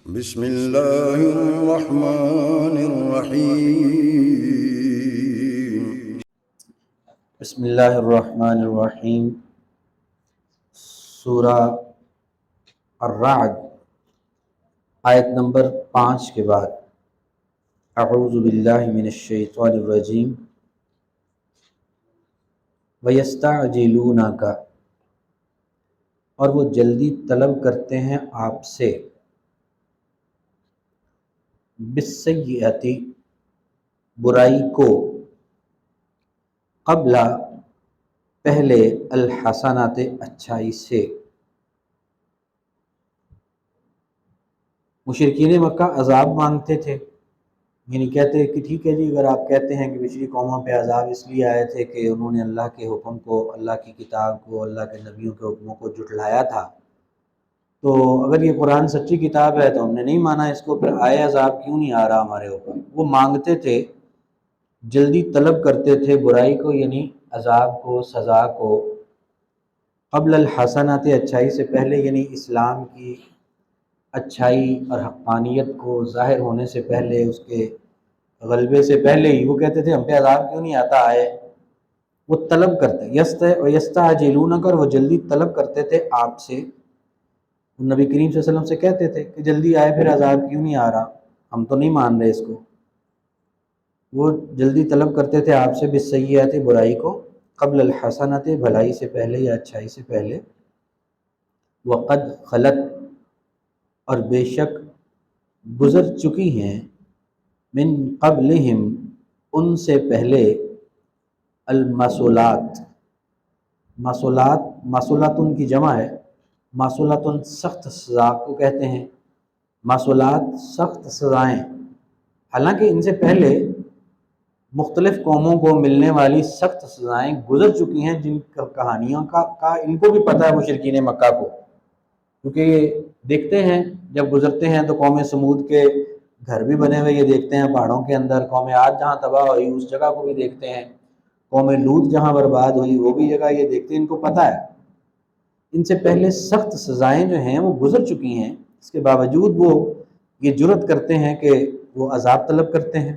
بسم اللہ الرحمن الرحیم۔ بسم اللہ الرحمن الرحیم۔ سورہ الرعد آیت نمبر 5 کے بعد اعوذ باللہ من الشیطان الرجیم وَيَسْتَعْجِلُونَكَ، اور وہ جلدی طلب کرتے ہیں آپ سے، بِالسَّیِّئَةِ، برائی کو، قبل پہلے، الحسنات، اچھائی سے۔ مشرکین مکہ عذاب مانگتے تھے، یعنی کہتے کہ ٹھیک ہے جی، اگر آپ کہتے ہیں کہ پچھلی قوموں پہ عذاب اس لیے آئے تھے کہ انہوں نے اللہ کے حکم کو، اللہ کی کتاب کو، اللہ کے نبیوں کے حکموں کو جھٹلایا تھا، تو اگر یہ قرآن سچی کتاب ہے تو ہم نے نہیں مانا اس کو، پھر آئے عذاب کیوں نہیں آ رہا ہمارے اوپر؟ وہ مانگتے تھے، جلدی طلب کرتے تھے برائی کو، یعنی عذاب کو، سزا کو، قبل الحسنات، اچھائی سے پہلے، یعنی اسلام کی اچھائی اور حقانیت کو ظاہر ہونے سے پہلے، اس کے غلبے سے پہلے ہی وہ کہتے تھے ہم پہ عذاب کیوں نہیں آتا آئے۔ وہ طلب کرتے، یستعجلونک، اور وہ جلدی طلب کرتے تھے آپ سے، نبی کریم صلی اللہ علیہ وسلم سے کہتے تھے کہ جلدی آئے، پھر عذاب کیوں نہیں آ رہا، ہم تو نہیں مان رہے اس کو۔ وہ جلدی طلب کرتے تھے آپ سے، بالسیئات، برائی کو، قبل الحسنات، بھلائی سے پہلے یا اچھائی سے پہلے، وقد خلت، اور بے شک گزر چکی ہیں، من قبلہم، ان سے پہلے، المثلات، مثلات، مثلات ان کی جمع ہے، مثلات سخت سزا کو کہتے ہیں، مثلات سخت سزائیں، حالانکہ ان سے پہلے مختلف قوموں کو ملنے والی سخت سزائیں گزر چکی ہیں، جن کہانیوں کا ان کو بھی پتہ ہے، مشرکین مکہ کو، کیونکہ یہ دیکھتے ہیں جب گزرتے ہیں تو قوم سمود کے گھر بھی بنے ہوئے یہ دیکھتے ہیں پہاڑوں کے اندر، قوم عاد جہاں تباہ ہوئی اس جگہ کو بھی دیکھتے ہیں، قوم لوط جہاں برباد ہوئی وہ بھی جگہ یہ دیکھتے ہیں، ان کو پتہ ہے ان سے پہلے سخت سزائیں جو ہیں وہ گزر چکی ہیں، اس کے باوجود وہ یہ جرأت کرتے ہیں کہ وہ عذاب طلب کرتے ہیں۔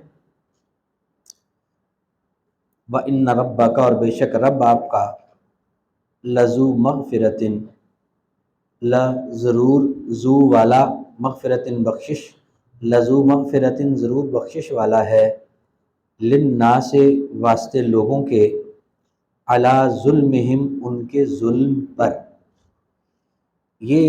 وَإِنَّ رَبَّكَ، اور بے شک رب آپ کا، لَذُو مغفرۃ، ضرور، ذو والا، مغفرۃ بخشش، لذو مغفرۃ ضرور بخشش والا ہے، للناس واسطے لوگوں کے، علی ظلمہم ان کے ظلم پر۔ یہ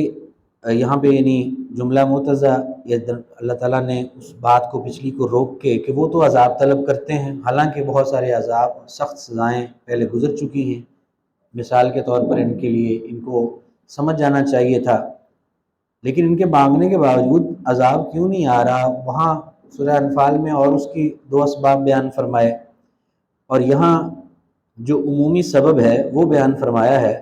یہاں پہ یعنی جملہ معترضہ، یہ اللہ تعالیٰ نے اس بات کو پچھلی کو روک کے کہ وہ تو عذاب طلب کرتے ہیں، حالانکہ بہت سارے عذاب، سخت سزائیں پہلے گزر چکی ہیں، مثال کے طور پر ان کے لیے، ان کو سمجھ جانا چاہیے تھا، لیکن ان کے مانگنے کے باوجود عذاب کیوں نہیں آ رہا؟ وہاں سورہ انفال میں اور اس کی 2 اسباب بیان فرمائے، اور یہاں جو عمومی سبب ہے وہ بیان فرمایا ہے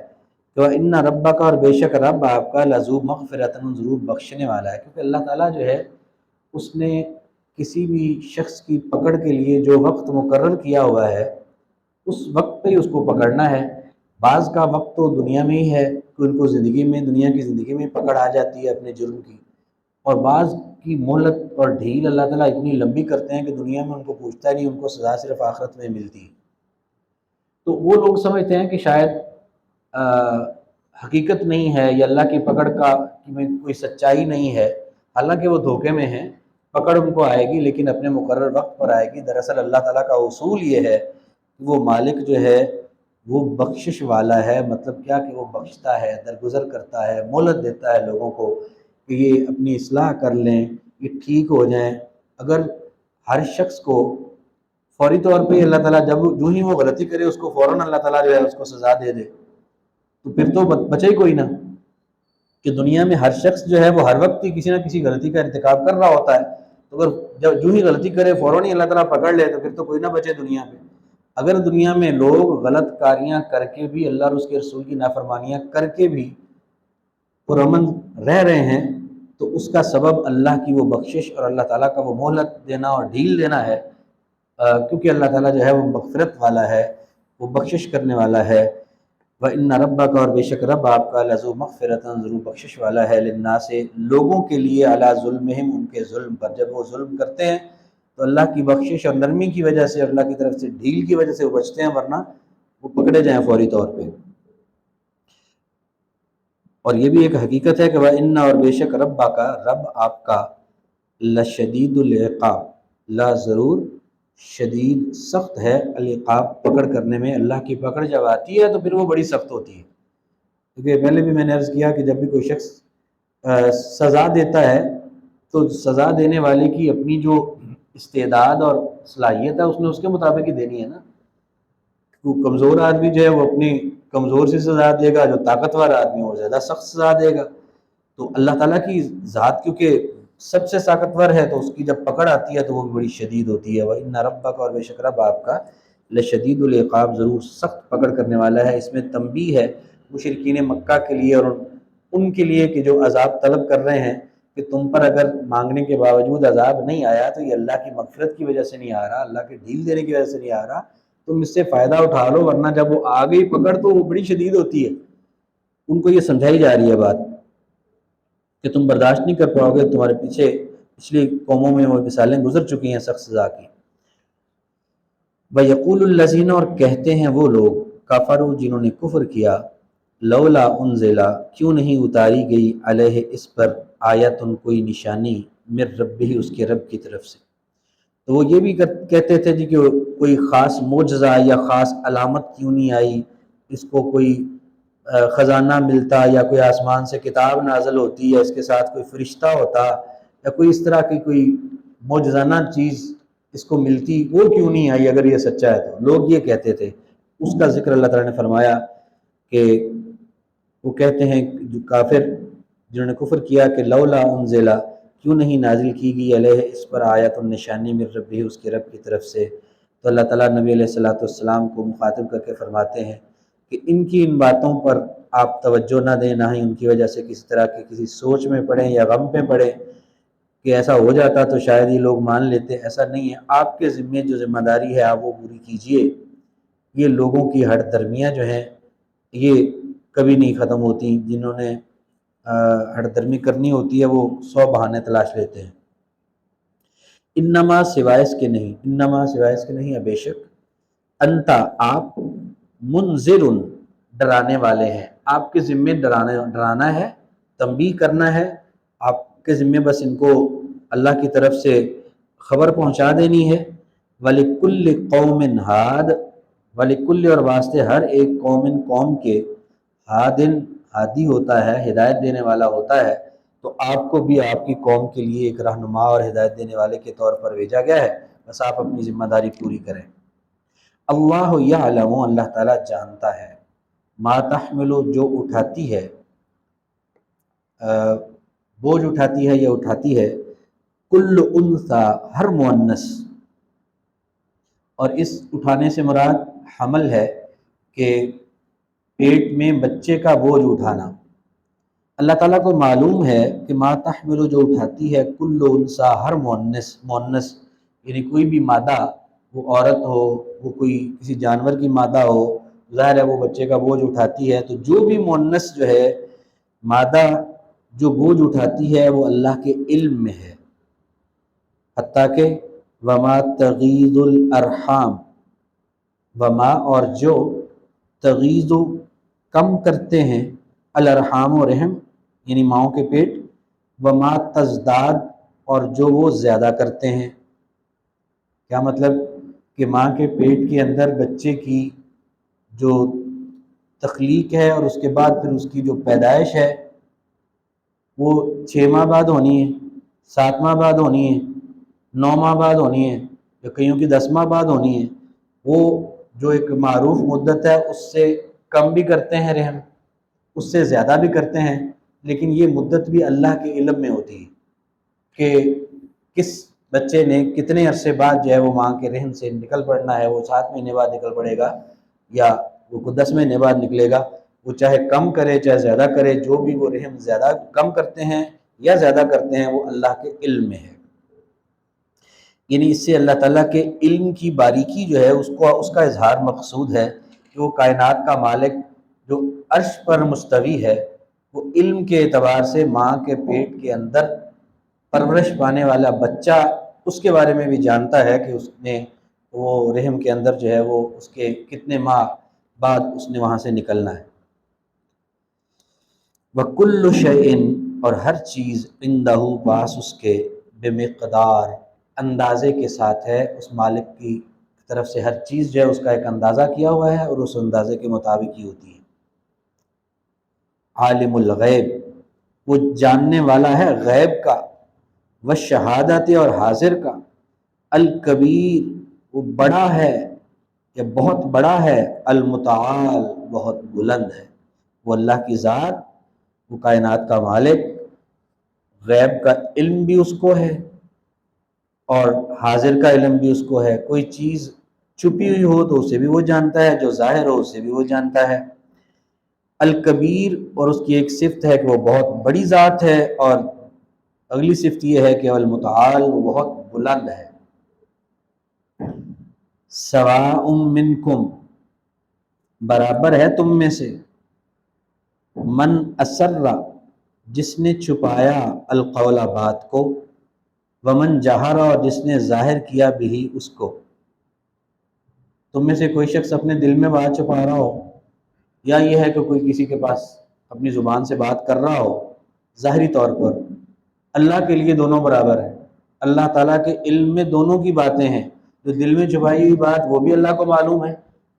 کہ وَإِنَّ رَبَّكَ، اور بے شک رب آپ کا، لَذُو مغفرۃ ضرور بخشنے والا ہے، کیونکہ اللہ تعالیٰ جو ہے اس نے کسی بھی شخص کی پکڑ کے لیے جو وقت مقرر کیا ہوا ہے اس وقت پہ ہی اس کو پکڑنا ہے۔ بعض کا وقت تو دنیا میں ہی ہے کہ ان کو زندگی میں، دنیا کی زندگی میں پکڑ آ جاتی ہے اپنے جرم کی، اور بعض کی مہلت اور ڈھیل اللہ تعالیٰ اتنی لمبی کرتے ہیں کہ دنیا میں ان کو پوچھتا نہیں، ان کو سزا صرف آخرت میں ملتی ہے۔ تو وہ لوگ سمجھتے ہیں کہ شاید حقیقت نہیں ہے، یا اللہ کی پکڑ کا میں کوئی سچائی نہیں ہے، حالانکہ وہ دھوکے میں ہیں، پکڑ ان کو آئے گی لیکن اپنے مقرر وقت پر آئے گی۔ دراصل اللہ تعالیٰ کا اصول یہ ہے کہ وہ مالک جو ہے وہ بخشش والا ہے، مطلب کیا کہ وہ بخشتا ہے، درگزر کرتا ہے، مہلت دیتا ہے لوگوں کو کہ یہ اپنی اصلاح کر لیں، یہ ٹھیک ہو جائیں۔ اگر ہر شخص کو فوری طور پہ اللہ تعالیٰ جو ہی وہ غلطی کرے اس کو فوراً اللہ تعالیٰ جو ہے اس کو سزا دے دے تو پھر تو بچے ہی کوئی نہ، کہ دنیا میں ہر شخص جو ہے وہ ہر وقت ہی کسی نہ کسی غلطی کا ارتکاب کر رہا ہوتا ہے، تو اگر جو ہی غلطی کرے فوراً ہی اللہ تعالیٰ پکڑ لے تو پھر تو کوئی نہ بچے دنیا پہ۔ اگر دنیا میں لوگ غلط کاریاں کر کے بھی، اللہ اور اس کے رسول کی نافرمانیاں کر کے بھی پرامن رہ رہے ہیں تو اس کا سبب اللہ کی وہ بخشش اور اللہ تعالیٰ کا وہ مہلت دینا اور ڈھیل دینا ہے، کیونکہ اللہ تعالیٰ جو ہے وہ مغفرت والا ہے، وہ بخشش کرنے والا ہے۔ وَإِنَّ رَبَّكَ اور بے شک رب آپ کا لذو مغفرۃ ضرور بخشش والا ہے للناس لوگوں کے لیے علی ظلمہم ان کے ظلم پر، جب وہ ظلم کرتے ہیں تو اللہ کی بخشش اور نرمی کی وجہ سے، اللہ کی طرف سے ڈھیل کی وجہ سے وہ بچتے ہیں، ورنہ وہ پکڑے جائیں فوری طور پہ۔ اور یہ بھی ایک حقیقت ہے کہ وَإِنَّ اور بے شک ربک رب آپ کا لشدید العقاب، لا ضرور شدید سخت ہے، العقاب پکڑ کرنے میں، اللہ کی پکڑ جب آتی ہے تو پھر وہ بڑی سخت ہوتی ہے۔ کیونکہ پہلے بھی میں نے عرض کیا کہ جب بھی کوئی شخص سزا دیتا ہے تو سزا دینے والے کی اپنی جو استعداد اور صلاحیت ہے اس نے اس کے مطابق ہی دینی ہے نا۔ وہ کمزور آدمی جو ہے وہ اپنی کمزور سی سزا دے گا، جو طاقتور آدمی وہ زیادہ سخت سزا دے گا۔ تو اللہ تعالیٰ کی ذات کیونکہ سب سے طاقتور ہے تو اس کی جب پکڑ آتی ہے تو وہ بھی بڑی شدید ہوتی ہے۔ وَإِنَّ رَبَّكَ اور بے شک رب آپ کا لشدید العقاب ضرور سخت پکڑ کرنے والا ہے۔ اس میں تنبیہ ہے مشرکین مکہ کے لیے اور ان کے لیے کہ جو عذاب طلب کر رہے ہیں کہ تم پر اگر مانگنے کے باوجود عذاب نہیں آیا تو یہ اللہ کی مغفرت کی وجہ سے نہیں آ رہا، اللہ کے ڈھیل دینے کی وجہ سے نہیں آ رہا، تم اس سے فائدہ اٹھا لو، ورنہ جب وہ آ گئی پکڑ تو وہ بڑی شدید ہوتی ہے۔ ان کو یہ سمجھائی جا رہی ہے بات کہ تم برداشت نہیں کر پاؤ گے، تمہارے پیچھے پچھلی قوموں میں وہ مثالیں گزر چکی ہیں سخت سزا کی۔ وَيَقُولُ الَّذِينَ اور کہتے ہیں وہ لوگ کفروا جنہوں نے کفر کیا، لولا انزل کیوں نہیں اتاری گئی علیہ اس پر آیت کوئی نشانی من ربہ اس کے رب کی طرف سے۔ تو وہ یہ بھی کہتے تھے جی کہ کوئی خاص معجزہ یا خاص علامت کیوں نہیں آئی، اس کو کوئی خزانہ ملتا یا کوئی آسمان سے کتاب نازل ہوتی یا اس کے ساتھ کوئی فرشتہ ہوتا یا کوئی اس طرح کی کوئی معجزانہ چیز اس کو ملتی، وہ کیوں نہیں آئی اگر یہ سچا ہے تو۔ لوگ یہ کہتے تھے، اس کا ذکر اللہ تعالیٰ نے فرمایا کہ وہ کہتے ہیں جو کافر جنہوں نے کفر کیا کہ لولا انزل کیوں نہیں نازل کی گئی علیہ اس پر آیت النشانی من ربہ اس کے رب کی طرف سے۔ تو اللہ تعالیٰ نبی علیہ السلام کو مخاطب کر کے فرماتے ہیں کہ ان کی ان باتوں پر آپ توجہ نہ دیں، نہ ہی ان کی وجہ سے کسی طرح کی کسی سوچ میں پڑیں یا غم پہ پڑیں کہ ایسا ہو جاتا تو شاید یہ لوگ مان لیتے۔ ایسا نہیں ہے، آپ کے ذمے جو ذمہ داری ہے آپ وہ پوری کیجئے۔ یہ لوگوں کی ہٹ درمیاں جو ہیں یہ کبھی نہیں ختم ہوتی، جنہوں نے ہٹ درمی کرنی ہوتی ہے وہ 100 بہانے تلاش لیتے ہیں۔ انما سوائے اس کے نہیں، انما سوائے اس کے نہیں، بے شک انتا آپ منذر ڈرانے والے ہیں، آپ کے ذمے ڈرانا ہے، تنبیہ کرنا ہے، آپ کے ذمے بس ان کو اللہ کی طرف سے خبر پہنچا دینی ہے۔ وَلِكُلِّ قَوْمٍ ہاد، وَلِكُلِّ اور واسطے ہر ایک قوم کے ہادن ہادی ہوتا ہے، ہدایت دینے والا ہوتا ہے، تو آپ کو بھی آپ کی قوم کے لیے ایک رہنما اور ہدایت دینے والے کے طور پر بھیجا گیا ہے، بس آپ اپنی ذمہ داری پوری کریں۔ اللہ یعلم اللہ تعالیٰ جانتا ہے، ما تحمل جو اٹھاتی ہے، بوجھ اٹھاتی ہے یا اٹھاتی ہے، کل انثی ہر مؤنث، اور اس اٹھانے سے مراد حمل ہے کہ پیٹ میں بچے کا بوجھ اٹھانا۔ اللہ تعالیٰ کو معلوم ہے کہ ما تحمل جو اٹھاتی ہے کل انثی ہر مؤنث یعنی کوئی بھی مادہ، وہ عورت ہو، وہ کوئی کسی جانور کی مادہ ہو، ظاہر ہے وہ بچے کا بوجھ اٹھاتی ہے۔ تو جو بھی مؤنث جو ہے مادہ جو بوجھ اٹھاتی ہے وہ اللہ کے علم میں ہے، حتیٰ کہ وما تغیض الارحام، وما اور جو تغیض کم کرتے ہیں الارحام و رحم یعنی ماؤں کے پیٹ، وما تزداد اور جو وہ زیادہ کرتے ہیں۔ کیا مطلب کہ ماں کے پیٹ کے اندر بچے کی جو تخلیق ہے اور اس کے بعد پھر اس کی جو پیدائش ہے وہ 6 ماہ بعد ہونی ہے، 7 ماہ بعد ہونی ہے، 9 ماہ بعد ہونی ہے، یا کئیوں کی 10 ماہ بعد ہونی ہے۔ وہ جو ایک معروف مدت ہے اس سے کم بھی کرتے ہیں رحم، اس سے زیادہ بھی کرتے ہیں، لیکن یہ مدت بھی اللہ کے علم میں ہوتی ہے کہ کس بچے نے کتنے عرصے بعد جو ہے وہ ماں کے رحم سے نکل پڑنا ہے، وہ 7 مہینے بعد نکل پڑے گا یا وہ 10 مہینے بعد نکلے گا۔ وہ چاہے کم کرے چاہے زیادہ کرے، جو بھی وہ رحم زیادہ کم کرتے ہیں یا زیادہ کرتے ہیں وہ اللہ کے علم میں ہے۔ یعنی اس سے اللہ تعالیٰ کے علم کی باریکی جو ہے اس کا اظہار مقصود ہے کہ وہ کائنات کا مالک جو عرش پر مستوی ہے وہ علم کے اعتبار سے ماں کے پیٹ کے اندر پرورش پانے والا بچہ اس کے بارے میں بھی جانتا ہے کہ اس نے وہ رحم کے اندر جو ہے وہ اس کے کتنے ماہ بعد اس نے وہاں سے نکلنا ہے۔ وَكُلُّ شَيْءٍ اور ہر چیز عِندَهُ پاس اس کے بمقدار اندازے کے ساتھ ہے، اس مالک کی طرف سے ہر چیز جو ہے اس کا ایک اندازہ کیا ہوا ہے اور اس اندازے کے مطابق ہی ہوتی ہے۔ عالم الغیب وہ جاننے والا ہے غیب کا، والشہادت اور حاضر کا، الکبیر وہ بڑا ہے یا بہت بڑا ہے، المتعال بہت بلند ہے۔ وہ اللہ کی ذات، وہ کائنات کا مالک، غیب کا علم بھی اس کو ہے اور حاضر کا علم بھی اس کو ہے۔ کوئی چیز چھپی ہوئی ہو تو اسے بھی وہ جانتا ہے، جو ظاہر ہو اسے بھی وہ جانتا ہے۔ الکبیر اور اس کی ایک صفت ہے کہ وہ بہت بڑی ذات ہے، اور اگلی صفت یہ ہے کہ المتعال وہ بہت بلند ہے۔ سواء منکم برابر ہے تم میں سے، من اسر جس نے چھپایا القول بات کو، ومن جہر اور جس نے ظاہر کیا بھی اس کو۔ تم میں سے کوئی شخص اپنے دل میں بات چھپا رہا ہو، یا یہ ہے کہ کوئی کسی کے پاس اپنی زبان سے بات کر رہا ہو ظاہری طور پر، اللہ کے لیے دونوں برابر ہیں۔ اللہ تعالیٰ کے علم میں دونوں کی باتیں ہیں، جو دل میں چھپائی ہوئی بات وہ بھی اللہ کو معلوم ہے،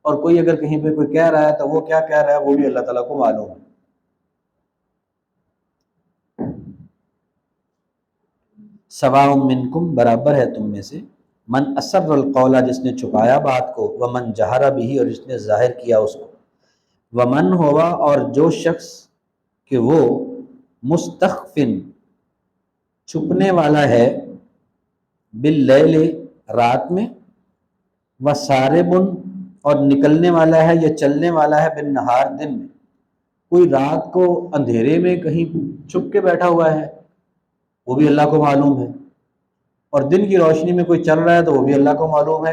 اور کوئی اگر کہیں پہ کوئی کہہ رہا ہے تو وہ کیا کہہ رہا ہے وہ بھی اللہ تعالیٰ کو معلوم ہے۔ سواء منکم برابر ہے تم میں سے، من اسر القول جس نے چھپایا بات کو، ومن جہر بھی اور جس نے ظاہر کیا اس کو، ومن ہوا اور جو شخص کہ وہ مستخفن چھپنے والا ہے، باللیل رات میں، وساربن اور نکلنے والا ہے یا چلنے والا ہے، بالنہار دن میں۔ کوئی رات کو اندھیرے میں کہیں چھپ کے بیٹھا ہوا ہے وہ بھی اللہ کو معلوم ہے، اور دن کی روشنی میں کوئی چل رہا ہے تو وہ بھی اللہ کو معلوم ہے،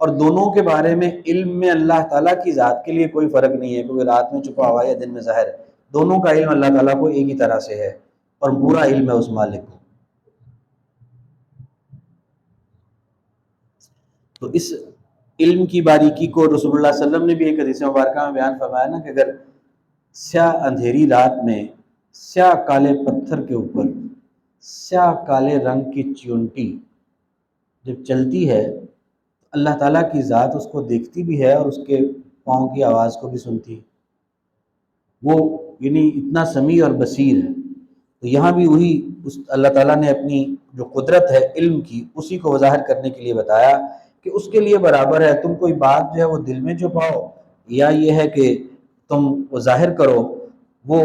اور دونوں کے بارے میں علم میں اللہ تعالیٰ کی ذات کے لیے کوئی فرق نہیں ہے، کیونکہ رات میں چھپا ہوا ہے یا دن میں ظاہر ہے، دونوں کا علم اللہ تعالیٰ کو ایک ہی طرح سے ہے، اور پورا علم ہے اس مالک کو۔ تو اس علم کی باریکی کو رسول اللہ صلی اللہ علیہ وسلم نے بھی ایک حدیث مبارکہ میں بیان فرمایا نا، کہ اگر سیاہ اندھیری رات میں سیاہ کالے پتھر کے اوپر سیاہ کالے رنگ کی چیونٹی جب چلتی ہے، اللہ تعالیٰ کی ذات اس کو دیکھتی بھی ہے اور اس کے پاؤں کی آواز کو بھی سنتی ہے، وہ یعنی اتنا سمیع اور بصیر ہے۔ تو یہاں بھی وہی اللہ تعالیٰ نے اپنی جو قدرت ہے علم کی اسی کو ظاہر کرنے کے لیے بتایا کہ اس کے لیے برابر ہے، تم کوئی بات جو ہے وہ دل میں چھپاؤ یا یہ ہے کہ تم وہ ظاہر کرو، وہ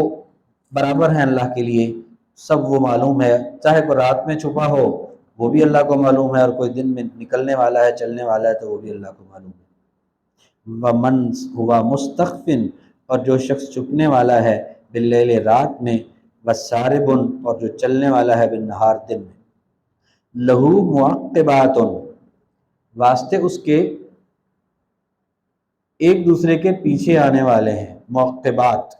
برابر ہیں اللہ کے لیے، سب وہ معلوم ہے، چاہے کوئی رات میں چھپا ہو وہ بھی اللہ کو معلوم ہے، اور کوئی دن میں نکلنے والا ہے چلنے والا ہے تو وہ بھی اللہ کو معلوم ہے۔ وَمَنْ ہوا مستخفن اور جو شخص چھپنے والا ہے، باللیل رات میں، وَسَارِبٌ اور جو چلنے والا ہے، بالنہار دن میں، لہو معقبات واسطے اس کے ایک دوسرے کے پیچھے آنے والے ہیں، معقبات،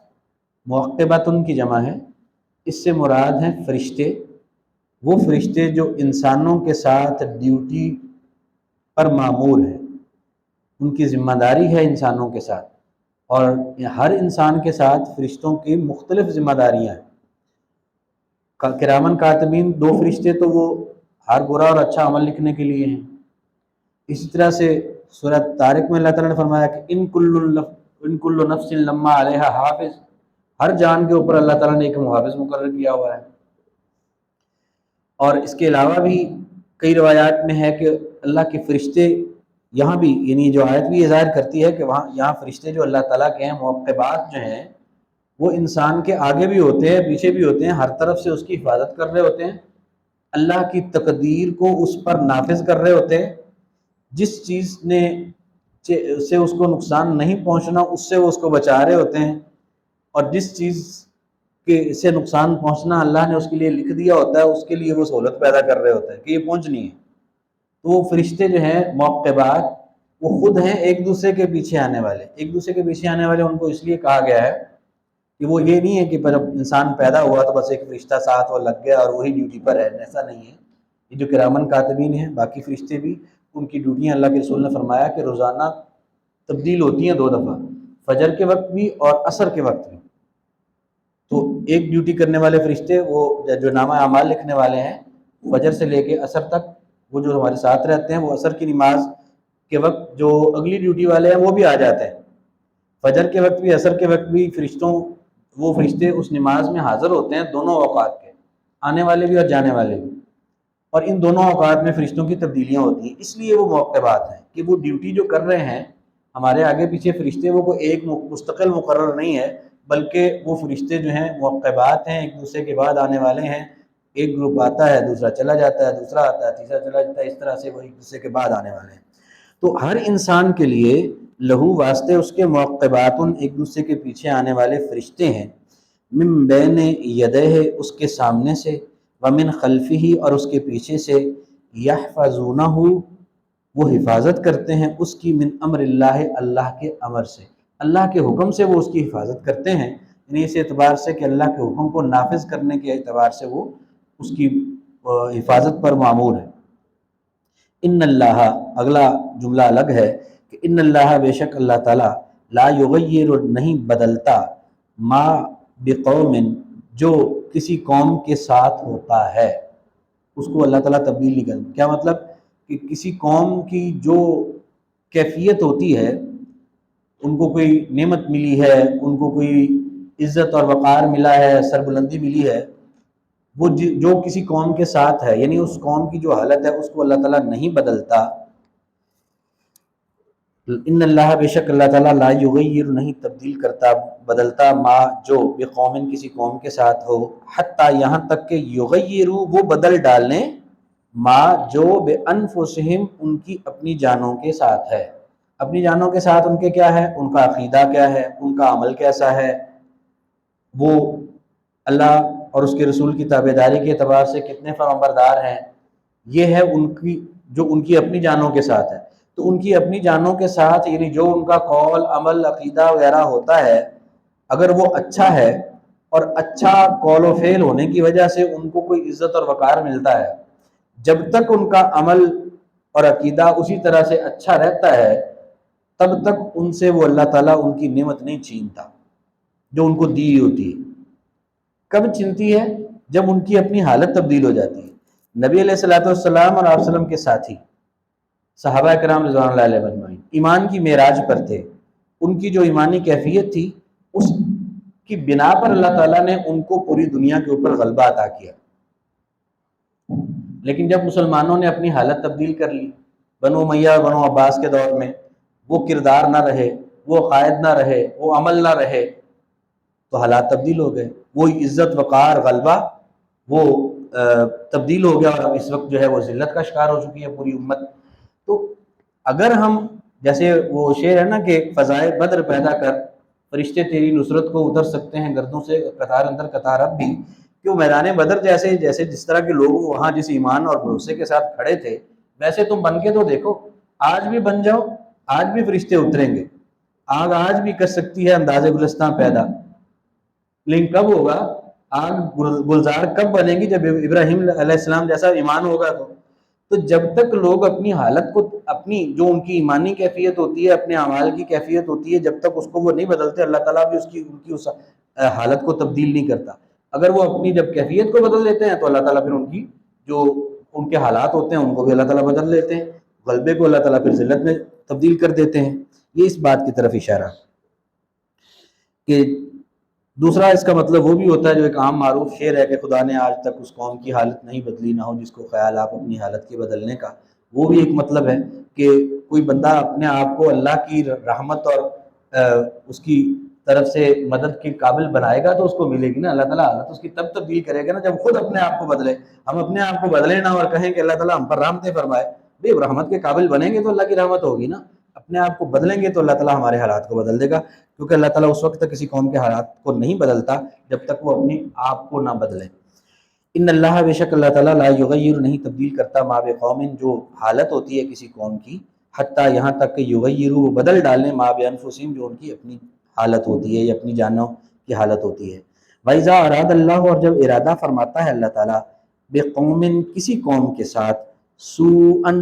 معقبات ان کی جمع ہے، اس سے مراد ہیں فرشتے، وہ فرشتے جو انسانوں کے ساتھ ڈیوٹی پر مامور ہیں، ان کی ذمہ داری ہے انسانوں کے ساتھ، اور ہر انسان کے ساتھ فرشتوں کی مختلف ذمہ داریاں ہیں۔ کرامن کاتبین دو فرشتے تو وہ ہر برا اور اچھا عمل لکھنے کے لیے ہیں۔ اسی طرح سے سورہ طارق میں اللہ تعالیٰ نے فرمایا کہ ان کل نفس لما علیہا حافظ، ہر جان کے اوپر اللہ تعالیٰ نے ایک محافظ مقرر کیا ہوا ہے۔ اور اس کے علاوہ بھی کئی روایات میں ہے کہ اللہ کے فرشتے یہاں بھی، یعنی جو آیت بھی یہ ظاہر کرتی ہے کہ یہاں فرشتے جو اللہ تعالیٰ کے ہیں، معقبات جو ہیں، وہ انسان کے آگے بھی ہوتے ہیں پیچھے بھی ہوتے ہیں، ہر طرف سے اس کی حفاظت کر رہے ہوتے ہیں، اللہ کی تقدیر کو اس پر نافذ کر رہے ہوتے ہیں، جس چیز سے اس کو نقصان نہیں پہنچنا اس سے وہ اس کو بچا رہے ہوتے ہیں، اور جس چیز کہ سے نقصان پہنچنا اللہ نے اس کے لیے لکھ دیا ہوتا ہے اس کے لیے وہ سہولت پیدا کر رہے ہوتے ہیں کہ یہ پہنچنی ہے۔ تو وہ فرشتے جو ہیں معقبات، وہ خود ہیں ایک دوسرے کے پیچھے آنے والے. ایک دوسرے کے پیچھے آنے والے ان کو اس لیے کہا گیا ہے کہ وہ یہ نہیں ہے کہ جب انسان پیدا ہوا تو بس ایک فرشتہ ساتھ وہ لگ گیا اور وہی ڈیوٹی پر ہے. ایسا نہیں ہے. یہ جو کرامن کاتبین ہیں باقی فرشتے بھی، ان کی ڈیوٹیاں اللہ کے رسول نے فرمایا کہ روزانہ تبدیل ہوتی ہیں 2 دفعہ، فجر کے وقت بھی اور عصر کے وقت بھی. تو ایک ڈیوٹی کرنے والے فرشتے وہ جو نامہ اعمال لکھنے والے ہیں، فجر سے لے کے عصر تک وہ جو ہمارے ساتھ رہتے ہیں، وہ عصر کی نماز کے وقت جو اگلی ڈیوٹی والے ہیں وہ بھی آ جاتے ہیں. فجر کے وقت بھی عصر کے وقت بھی وہ فرشتے اس نماز میں حاضر ہوتے ہیں، دونوں اوقات کے، آنے والے بھی اور جانے والے بھی. اور ان دونوں اوقات میں فرشتوں کی تبدیلیاں ہوتی ہیں. اس لیے وہ موقبات ہیں کہ وہ ڈیوٹی جو کر رہے ہیں ہمارے آگے پیچھے فرشتے، وہ کوئی ایک مستقل مقرر نہیں ہے، بلکہ وہ فرشتے جو ہیں موقبات ہیں، ایک دوسرے کے بعد آنے والے ہیں. ایک گروپ آتا ہے، دوسرا چلا جاتا ہے، دوسرا آتا ہے، تیسرا چلا جاتا ہے. اس طرح سے وہ ایک دوسرے کے بعد آنے والے ہیں. تو ہر انسان کے لیے لہو واسطے اس کے موقبات، ایک دوسرے کے پیچھے آنے والے فرشتے ہیں. من بین یدیہ، اس کے سامنے سے، ومن خلفہ، اور اس کے پیچھے سے، یحفظونہ، وہ حفاظت کرتے ہیں اس کی، من امر اللہ، اللہ کے امر سے، اللہ کے حکم سے وہ اس کی حفاظت کرتے ہیں. یعنی اس اعتبار سے کہ اللہ کے حکم کو نافذ کرنے کے اعتبار سے وہ اس کی حفاظت پر مامور ہے. ان اللہ، اگلا جملہ الگ ہے کہ ان اللہ، بے شک اللہ تعالیٰ، لا یغیر، نہیں بدلتا، ما بقوم، جو کسی قوم کے ساتھ ہوتا ہے اس کو اللہ تعالیٰ تبدیل نہیں کرتا. کیا مطلب؟ کہ کسی قوم کی جو کیفیت ہوتی ہے، ان کو کوئی نعمت ملی ہے، ان کو کوئی عزت اور وقار ملا ہے، سربلندی ملی ہے، وہ جو کسی قوم کے ساتھ ہے، یعنی اس قوم کی جو حالت ہے اس کو اللہ تعالیٰ نہیں بدلتا. ان اللہ، بے شک اللہ تعالیٰ، لا یغیر، نہیں تبدیل کرتا، بدلتا، ما، جو بقوم، کسی قوم کے ساتھ ہو، حتیٰ، یہاں تک کہ یغیروا، وہ بدل ڈالیں، ما، جو بانفسہم، ان کی اپنی جانوں کے ساتھ ہے. اپنی جانوں کے ساتھ ان کے کیا ہے؟ ان کا عقیدہ کیا ہے، ان کا عمل کیسا ہے، وہ اللہ اور اس کے رسول کی تابعداری کے اعتبار سے کتنے فرمانبردار ہیں. یہ ہے ان کی اپنی جانوں کے ساتھ ہے. تو ان کی اپنی جانوں کے ساتھ یعنی جو ان کا قول، عمل، عقیدہ وغیرہ ہوتا ہے، اگر وہ اچھا ہے اور اچھا قول و فعل ہونے کی وجہ سے ان کو کوئی عزت اور وقار ملتا ہے، جب تک ان کا عمل اور عقیدہ اسی طرح سے اچھا رہتا ہے تب تک ان سے وہ اللہ تعالیٰ ان کی نعمت نہیں چھینتا جو ان کو دی ہوتی ہے. کب چھینتی ہے؟ جب ان کی اپنی حالت تبدیل ہو جاتی ہے. نبی علیہ الصلوۃ والسلام اور آپ وسلم کے ساتھی صحابہ کرام رضوان اللہ علیہ اجمعین ایمان کی معراج پر تھے. ان کی جو ایمانی کیفیت تھی اس کی بنا پر اللہ تعالیٰ نے ان کو پوری دنیا کے اوپر غلبہ عطا کیا. لیکن جب مسلمانوں نے اپنی حالت تبدیل کر لی، بنو امیہ اور بنو عباس کے دور میں وہ کردار نہ رہے، وہ قائد نہ رہے، وہ عمل نہ رہے، تو حالات تبدیل ہو گئے. وہ عزت، وقار، غلبہ وہ تبدیل ہو گیا اور اس وقت جو ہے وہ ذلت کا شکار ہو چکی ہے پوری امت. تو اگر ہم، جیسے وہ شعر ہے نا کہ فضائے بدر پیدا کر، فرشتے تیری نصرت کو اتر سکتے ہیں گردوں سے قطار اندر قطار اب بھی، کہ میدان بدر جیسے جس طرح کے لوگ وہاں جس ایمان اور بھروسے کے ساتھ کھڑے تھے، ویسے تم بن کے تو دیکھو، آج بھی بن جاؤ، آج بھی فرشتے اتریں گے. آگ آج بھی کر سکتی ہے انداز گلستان پیدا، لیکن کب ہوگا؟ آگ گلزار کب بنے گی؟ جب ابراہیم علیہ السلام جیسا ایمان ہوگا. تو جب تک لوگ اپنی حالت کو، اپنی جو ان کی ایمانی کیفیت ہوتی ہے، اپنے اعمال کی کیفیت ہوتی ہے، جب تک اس کو وہ نہیں بدلتے، اللہ تعالیٰ بھی ان کی اس حالت کو تبدیل نہیں کرتا. اگر وہ اپنی جب کیفیت کو بدل لیتے ہیں تو اللہ تعالیٰ پھر ان کی جو ان کے حالات ہوتے ہیں ان کو بھی اللہ تعالیٰ بدل لیتے ہیں. غلبے کو اللہ تعالیٰ پھر ذلت میں تبدیل کر دیتے ہیں. یہ اس بات کی طرف اشارہ کہ دوسرا اس کا مطلب وہ بھی ہوتا ہے جو ایک عام معروف شعر ہے کہ خدا نے آج تک اس قوم کی حالت نہیں بدلی نہ ہو جس کو خیال آپ اپنی حالت کے بدلنے کا. وہ بھی ایک مطلب ہے کہ کوئی بندہ اپنے آپ کو اللہ کی رحمت اور اس کی طرف سے مدد کے قابل بنائے گا تو اس کو ملے گی نا. اللہ تعالیٰ حالت اس کی تب تبدیل کرے گا نا جب خود اپنے آپ کو بدلے. ہم اپنے آپ کو بدلے نہ اور کہیں کہ اللہ تعالیٰ ہم پر رحمتیں فرمائے، بھئی رحمت کے قابل بنیں گے تو اللہ کی رحمت ہوگی نا. اپنے آپ کو بدلیں گے تو اللہ تعالیٰ ہمارے حالات کو بدل دے گا، کیونکہ اللہ تعالیٰ اس وقت تک کسی قوم کے حالات کو نہیں بدلتا جب تک وہ اپنے آپ کو نہ بدلے. ان اللہ، بے شک اللہ تعالیٰ، لا یغیر، نہیں تبدیل کرتا، ما بقوم، جو حالت ہوتی ہے کسی قوم کی، حتیٰ یہاں تک کہ یغیروا وہ بدل ڈالیں ما بانفسہم جو ان کی اپنی حالت ہوتی ہے یا اپنی جانوں کی حالت ہوتی ہے۔ وَإِذَا أَرَادَ اللَّهُ اور جب ارادہ فرماتا ہے اللہ تعالیٰ بِقَوْمٍ کسی قوم کے ساتھ سوءً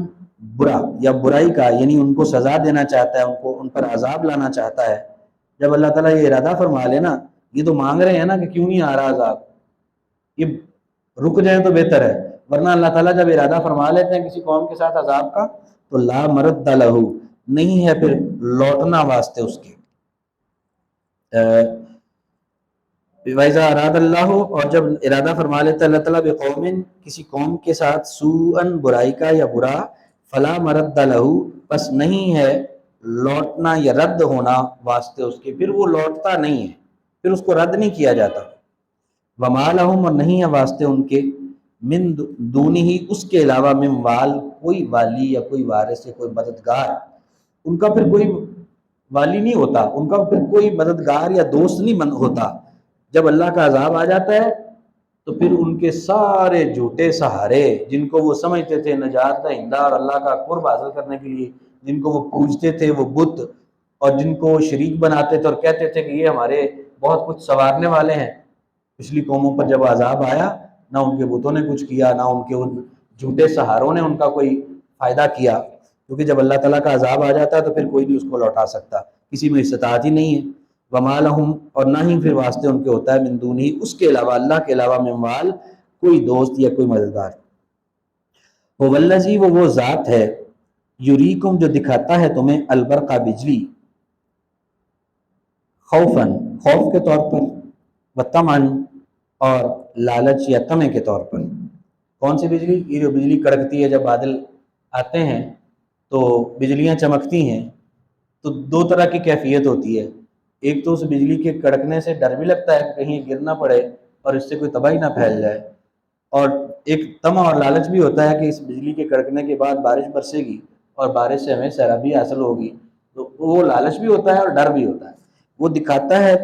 برا یا برائی کا، یعنی ان کو سزا دینا چاہتا ہے، ان پر عذاب لانا چاہتا ہے، جب اللہ تعالیٰ یہ ارادہ فرما لے نا، یہ تو مانگ رہے ہیں نا کہ کیوں نہیں آ رہا عذاب، یہ رک جائیں تو بہتر ہے، ورنہ اللہ تعالیٰ جب ارادہ فرما لیتے ہیں کسی قوم کے ساتھ عذاب کا تو لا مرد لہ نہیں ہے پھر لوٹنا واسطے اس کے۔ وَإِذَا أَرَادَ اللَّهُ اور جب ارادہ فرما لیتا ہے اللہ تعالیٰ بِقَوْمٍ کسی قوم کے ساتھ سوءً برائی کا یا برا، فلا مرد لہ بس نہیں ہے لوٹنا یا رد ہونا واسطے اس کے، پھر وہ لوٹتا نہیں ہے، پھر اس کو رد نہیں کیا جاتا۔ وَمَا لَهُمْ اور نہیں ہے واسطے ان کے من دونہ اس کے علاوہ من وال کوئی والی یا کوئی وارث یا کوئی مددگار، ان کا پھر کوئی والی نہیں ہوتا، ان کا پھر کوئی مددگار یا دوست نہیں ہوتا۔ جب اللہ کا عذاب آ جاتا ہے تو پھر ان کے سارے جھوٹے سہارے جن کو وہ سمجھتے تھے نجات دہندہ اور اللہ کا قرب حاصل کرنے کے لیے جن کو وہ پوجتے تھے وہ بت، اور جن کو وہ شریک بناتے تھے اور کہتے تھے کہ یہ ہمارے بہت کچھ سنوارنے والے ہیں، پچھلی قوموں پر جب عذاب آیا نہ ان کے بتوں نے کچھ کیا، نہ ان کے ان جھوٹے سہاروں نے ان کا کوئی فائدہ کیا، کیونکہ جب اللہ تعالیٰ کا عذاب آ جاتا ہے تو پھر کوئی بھی اس کو لوٹا سکتا، کسی میں استطاعت ہی نہیں ہے۔ وما لہم اور نہ ہی پھر واسطے ان کے ہوتا ہے من دونہ اس کے علاوہ اللہ کے علاوہ من وال کوئی دوست یا کوئی مددگار۔ هو الذی وہ ذات ہے یریکم جو دکھاتا ہے تمہیں البرق بجلی، خوفاً خوف کے طور پر، وطمعاً اور لالچ یا طمع کے طور پر۔ کون سی بجلی؟ یہ جو بجلی کڑکتی ہے جب بادل آتے ہیں تو بجلیاں چمکتی ہیں، تو دو طرح کی کیفیت ہوتی ہے، ایک تو اس بجلی کے کڑکنے سے ڈر بھی لگتا ہے کہ کہیں گر نہ پڑے اور اس سے کوئی تباہی نہ پھیل جائے، اور ایک طمع اور لالچ بھی ہوتا ہے کہ اس بجلی کے کڑکنے کے بعد بارش برسے گی اور بارش سے ہمیں سیرابی حاصل ہوگی، تو وہ لالچ بھی ہوتا ہے اور ڈر بھی ہوتا ہے۔ وہ دکھاتا ہے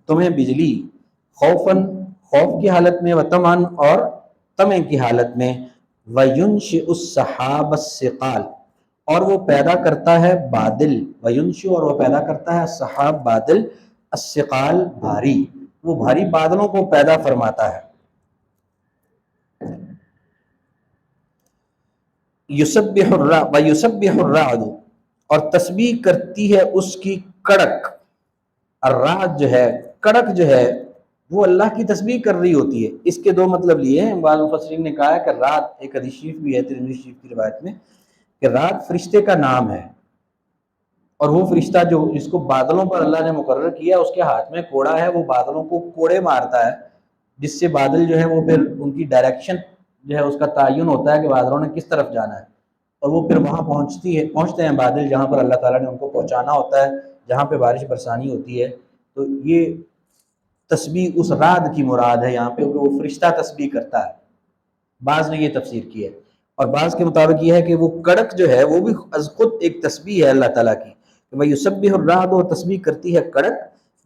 تمہیں بجلی خوفاً خوف کی حالت میں، وطمعاً اور طمع کی حالت میں، وَيُنشِئُ السَّحَابَ الثِّقَالَ اور وہ پیدا کرتا ہے بادل، وَيُنشِئُ اور وہ پیدا کرتا ہے السَّحَابَ بادل، الثِّقَالَ بھاری، وہ بھاری بادلوں کو پیدا فرماتا ہے۔ وَيُسَبِّحُ الرَّعْدُ اور تسبیح کرتی ہے اس کی کڑک، الرعد جو ہے کڑک جو ہے وہ اللہ کی تسبیح کر رہی ہوتی ہے۔ اس کے دو مطلب لیے ہیں، بعض مفسرین نے کہا ہے کہ رعد ایک حدیث شریف بھی ہے ترمذی شریف کی روایت میں کہ رعد فرشتے کا نام ہے، اور وہ فرشتہ جو جس کو بادلوں پر اللہ نے مقرر کیا اس کے ہاتھ میں کوڑا ہے، وہ بادلوں کو کوڑے مارتا ہے، جس سے بادل جو ہے وہ پھر ان کی ڈائریکشن جو ہے اس کا تعین ہوتا ہے کہ بادلوں نے کس طرف جانا ہے، اور وہ پھر وہاں پہنچتے ہیں بادل جہاں پر اللہ تعالیٰ نے ان کو پہنچانا ہوتا ہے، جہاں پہ بارش برسانی ہوتی ہے۔ تو یہ تسبیح اس رعد کی مراد ہے یہاں پہ کہ وہ فرشتہ تسبیح کرتا ہے، بعض نے یہ تفسیر کی ہے، اور بعض کے مطابق یہ ہے کہ وہ کڑک جو ہے وہ بھی از خود ایک تسبیح ہے اللہ تعالیٰ کی، کہ وَيُسَبِّحُ الرَّعْدُ اور تسبیح کرتی ہے کڑک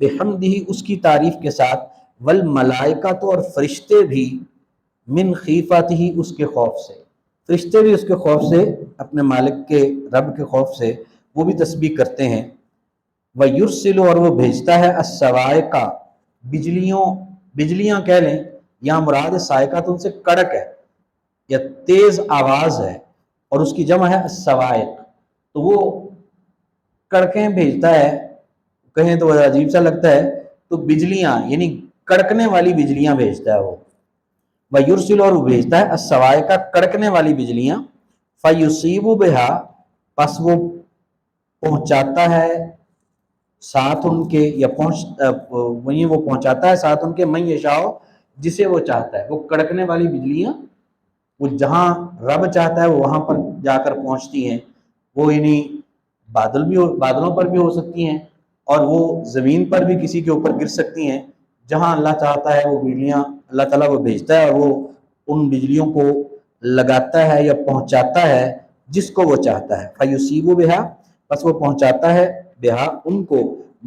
بِحَمْدِهِ اس کی تعریف کے ساتھ، وَالْمَلَائِکَةُ اور فرشتے بھی من خیفَتِهِ اس کے خوف سے، فرشتے بھی اس کے خوف سے، اپنے مالک کے رب کے خوف سے وہ بھی تسبیح کرتے ہیں۔ وَيُرْسِلُ اور وہ بھیجتا ہے الصَّوَاعِقَ بجلیاں کہہ لیں، یہاں مراد صاعقہ تو ان سے کڑک ہے یا تیز آواز ہے، اور اس کی جمع ہے الصواعق، تو وہ کڑکیں بھیجتا ہے، کہیں تو عجیب سا لگتا ہے، تو بجلیاں یعنی کڑکنے والی بجلیاں بھیجتا ہے وہ، وَيُرْسِلُ اور وہ بھیجتا ہے الصَّوَاعِقَ کڑکنے والی بجلیاں، فَيُصِيبُ بِهَا پس وہ پہنچاتا ہے ساتھ ان کے، یا وہیں وہ پہنچاتا ہے ساتھ ان کے من یشاء جسے وہ چاہتا ہے، وہ کڑکنے والی بجلیاں وہ جہاں رب چاہتا ہے وہ وہاں پر جا کر پہنچتی ہیں، وہ یعنی بادلوں پر بھی ہو سکتی ہیں، اور وہ زمین پر بھی کسی کے اوپر گر سکتی ہیں، جہاں اللہ چاہتا ہے وہ بجلیاں اللہ تعالیٰ وہ بھیجتا ہے، اور وہ ان بجلیوں کو لگاتا ہے یا پہنچاتا ہے جس کو وہ چاہتا ہے۔ فَيُصِيبُ بِهَا بس وہ پہنچاتا ہے بہا ان کو،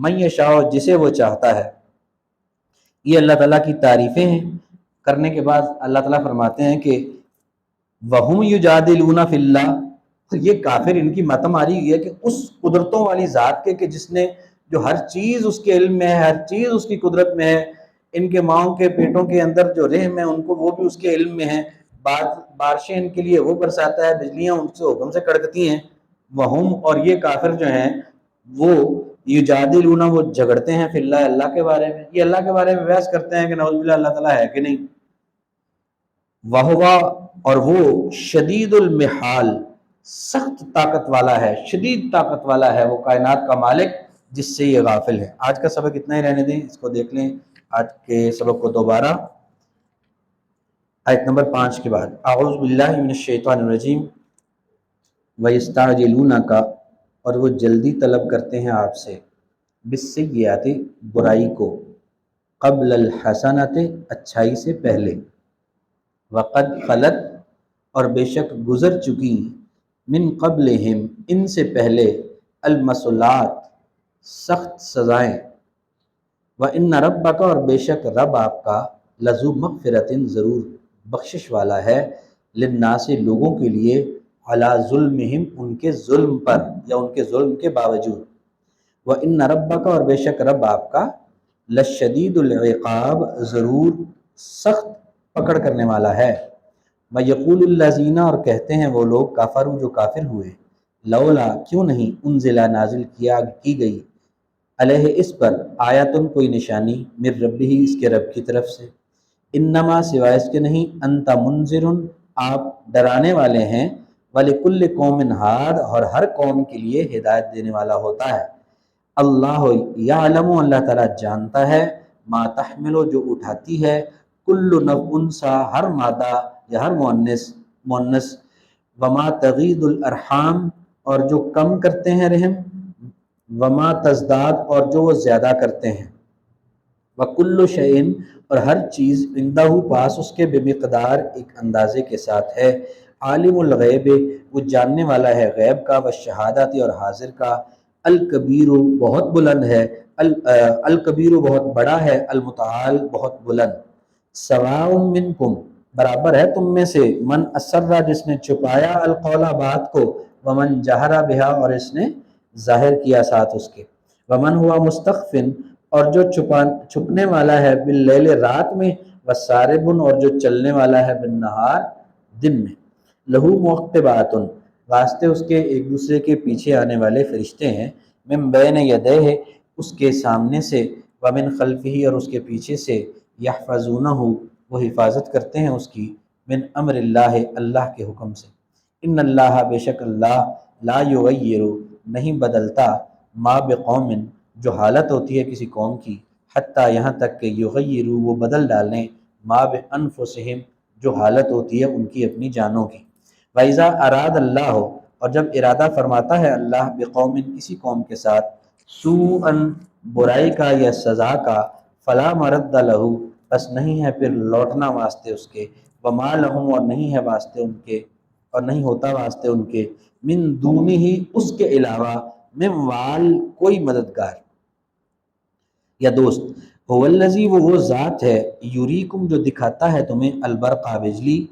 من یشاء جسے وہ چاہتا ہے۔ یہ اللہ تعالیٰ کی تعریفیں ہیں۔ کرنے کے بعد اللہ تعالیٰ فرماتے ہیں کہ وَهُمْ يُجَادِلُونَ فِي اللَّهِ تو یہ کافر ان کی ماتماری ہوئی ہے کہ اس قدرتوں والی ذات کے کہ جس نے جو ہر چیز اس کے علم میں ہے، ہر چیز اس کی قدرت میں ہے، ان کے ماؤں کے پیٹوں کے اندر جو رحم ہے ان کو وہ بھی اس کے علم میں ہے، بارشیں ان کے لیے وہ برساتا ہے، بجلیاں ان سے حکم سے کڑکتی ہیں، وہم اور یہ کافر جو ہیں وہ یجادلون وہ جھگڑتے ہیں فی اللہ اللہ کے بارے میں، یہ اللہ کے بارے میں بحث کرتے ہیں کہ نعوذ باللہ اللہ تعالیٰ ہے کہ نہیں، وہوا اور وہ شدید المحال سخت طاقت والا ہے، شدید طاقت والا ہے وہ کائنات کا مالک جس سے یہ غافل ہے۔ آج کا سبق اتنا ہی رہنے دیں، اس کو دیکھ لیں آج کے سبق کو دوبارہ آیت نمبر 5 کے بعد۔ اعوذ باللہ من الشیطان الرجیم وَيَسْتَعْجِلُونَكَ اور وہ جلدی طلب کرتے ہیں آپ سے، بالسیئات برائی کو، قبل الحسنۃ اچھائی سے پہلے، وقد خلت اور بے شک گزر چکی، من قبلہم ان سے پہلے، المثلات سخت سزائیں، وَإِنَّ رَبَّكَ اور بے شک رب آپ کا، لذو مغفرۃ ضرور بخشش والا ہے، للناس لوگوں کے لیے، علی ظلمہم ان کے ظلم پر یا ان کے ظلم کے باوجود، وَإِنَّ رَبَّكَ اور بے شک رب آپ کا، لشدید العقاب ضرور سخت پکڑ کرنے والا ہے، وَيَقُولُ الَّذِينَ اور کہتے ہیں وہ لوگ، کفروا جو کافر ہوئے، لولا کیوں نہیں، انزل نازل کی گئی، علیہ اس پر، آیاتن کوئی نشانی، من ربہ اس کے رب کی طرف سے، انما سوائے اس کے نہیں، انت منذر آپ ڈرانے والے ہیں، وَلِكُلِّ قَوْمٍ ہاد اور ہر قوم کے لیے ہدایت دینے والا ہوتا ہے، اللہ یعلم اللہ تعالیٰ جانتا ہے، ما تحمل جو اٹھاتی ہے، کل انثی ہر مادہ یا ہر مؤنث، وما تغید الارحام اور جو کم کرتے ہیں رحم، وما تزداد اور جو وہ زیادہ کرتے ہیں، وکل شیء اور ہر چیز، عندہ پاس اس کے، بمقدار ایک اندازے کے ساتھ ہے، عالم الغیب وہ جاننے والا ہے غیب کا، والشہادت اور حاضر کا، الکبیر بہت بلند ہے، الکبیر بہت بڑا ہے، المتعال بہت بلند، سواء منکم برابر ہے تم میں سے، من اسرا جس نے چھپایا، القول بات کو، ومن جہرا بہا اور اس نے ظاہر کیا ساتھ اس کے، ومن ہوا مستخفن اور جو چھپنے والا ہے، باللیل رات میں، والسارب اور جو چلنے والا ہے، بالنہار دن میں، لہو معقبات واسطے اس کے ایک دوسرے کے پیچھے آنے والے فرشتے ہیں، من بین یدیہ اس کے سامنے سے، ومن خلفہ اور اس کے پیچھے سے، یحفظونہ وہ حفاظت کرتے ہیں اس کی، من امر اللہ اللہ کے حکم سے، ان اللہ بے شک اللہ، لا یغیر نہیں بدلتا، ما بقوم جو حالت ہوتی ہے کسی قوم کی، حتیٰ یہاں تک کہ یغیروا وہ بدل ڈالیں، ما بانفسہم جو حالت ہوتی ہے ان کی اپنی جانوں کی، وَإِذَا أَرَادَ اللَّهُ اور جب ارادہ فرماتا ہے اللہ، بقوم کسی قوم کے ساتھ، سوءً برائی کا یا سزا کا، فلا مرد لہ بس نہیں ہے پھر لوٹنا واسطے اس کے، وما لہم اور نہیں ہے واسطے ان کے، اور نہیں ہوتا واسطے ان کے، من دونہ اس کے علاوہ، من وال کوئی مددگار یا دوست، هو الذی وہ ذات ہے، یریکم جو دکھاتا ہے تمہیں، البرق بجلی،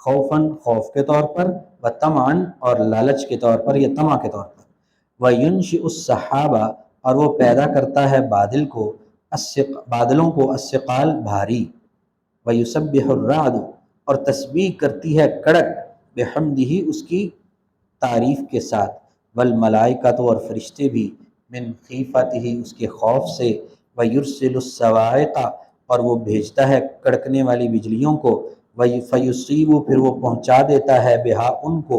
خوفاً خوف کے طور پر، و طمعاً اور لالچ کے طور پر یا طمع کے طور پر، وینشئ السحاب اور وہ پیدا کرتا ہے بادلوں کو، الثقال بھاری، ویسبح الرعد اور تسبیح کرتی ہے کڑک، بحمدہ اس کی تعریف کے ساتھ، والملائکۃ اور فرشتے بھی، من خیفتہ اس کے خوف سے، ویرسل الصواعق اور وہ بھیجتا ہے کڑکنے والی بجلیوں کو، فیصیب پھر وہ پہنچا دیتا ہے، بہا ان کو،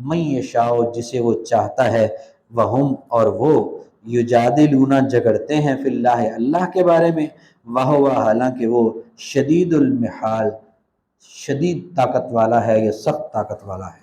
من یشاء جسے وہ چاہتا ہے، وہم اور وہ، یجادلون جھگڑتے ہیں، فی اللہ اللہ کے بارے میں، وہو حالانکہ وہ، شدید المحال شدید طاقت والا ہے یا سخت طاقت والا ہے۔